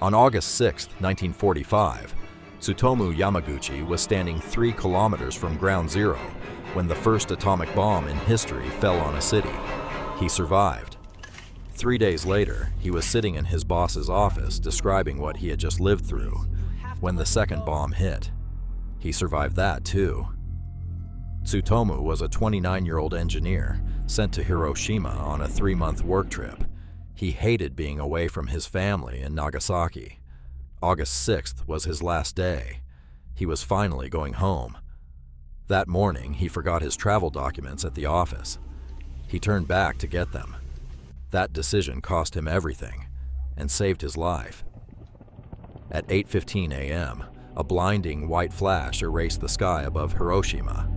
On August 6, 1945, Tsutomu Yamaguchi was standing 3 kilometers from ground zero when the first atomic bomb in history fell on a city. He survived. 3 days later, he was sitting in his boss's office describing what he had just lived through when the second bomb hit. He survived that too. Tsutomu was a 29-year-old engineer sent to Hiroshima on a 3-month work trip. He hated being away from his family in Nagasaki. August 6th was his last day. He was finally going home. That morning, he forgot his travel documents at the office. He turned back to get them. That decision cost him everything and saved his life. At 8:15 a.m., a blinding white flash erased the sky above Hiroshima.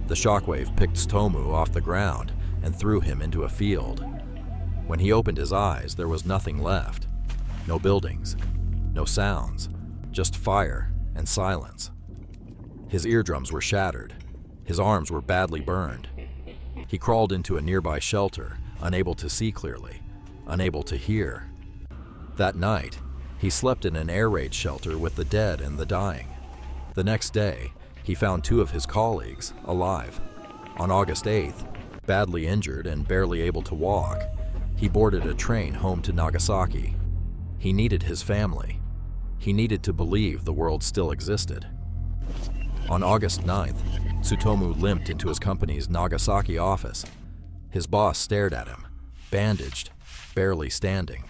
The shockwave picked Tsutomu off the ground and threw him into a field. When he opened his eyes, there was nothing left. No buildings, no sounds, just fire and silence. His eardrums were shattered. His arms were badly burned. He crawled into a nearby shelter, unable to see clearly, unable to hear. That night, he slept in an air raid shelter with the dead and the dying. The next day, he found 2 of his colleagues alive. On August 8th, badly injured and barely able to walk, he boarded a train home to Nagasaki. He needed his family. He needed to believe the world still existed. On August 9th, Tsutomu limped into his company's Nagasaki office. His boss stared at him, bandaged, barely standing.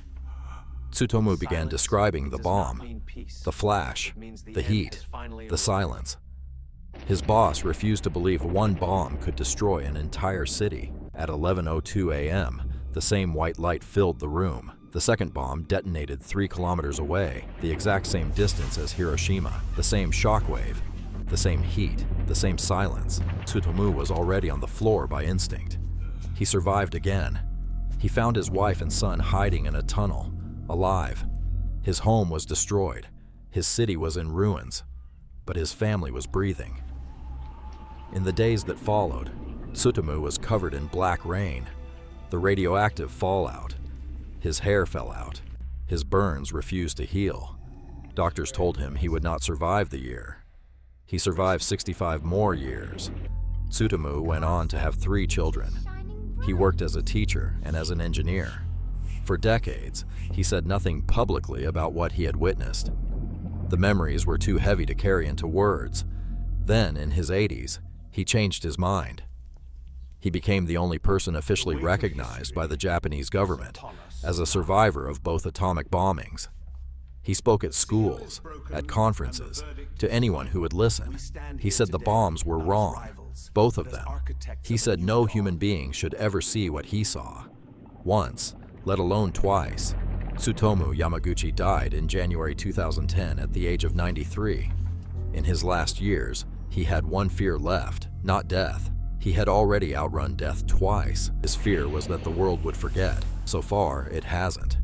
Tsutomu began describing the bomb, the flash, the heat, the silence. His boss refused to believe one bomb could destroy an entire city. At 11:02 a.m., the same white light filled the room. The second bomb detonated 3 kilometers away, the exact same distance as Hiroshima, the same shockwave, the same heat, the same silence. Tsutomu was already on the floor by instinct. He survived again. He found his wife and son hiding in a tunnel, alive. His home was destroyed. His city was in ruins, but his family was breathing. In the days that followed, Tsutomu was covered in black rain, the radioactive fallout. His hair fell out. His burns refused to heal. Doctors told him he would not survive the year. He survived 65 more years. Tsutomu went on to have 3 children. He worked as a teacher and as an engineer. For decades, he said nothing publicly about what he had witnessed. The memories were too heavy to carry into words. Then, in his 80s, he changed his mind. He became the only person officially recognized by the Japanese government as a survivor of both atomic bombings. He spoke at schools, at conferences, to anyone who would listen. He said the bombs were wrong, both of them. He said no human being should ever see what he saw. Once, let alone twice. Tsutomu Yamaguchi died in January 2010 at the age of 93. In his last years, he had one fear left, not death. He had already outrun death twice. His fear was that the world would forget. So far, it hasn't.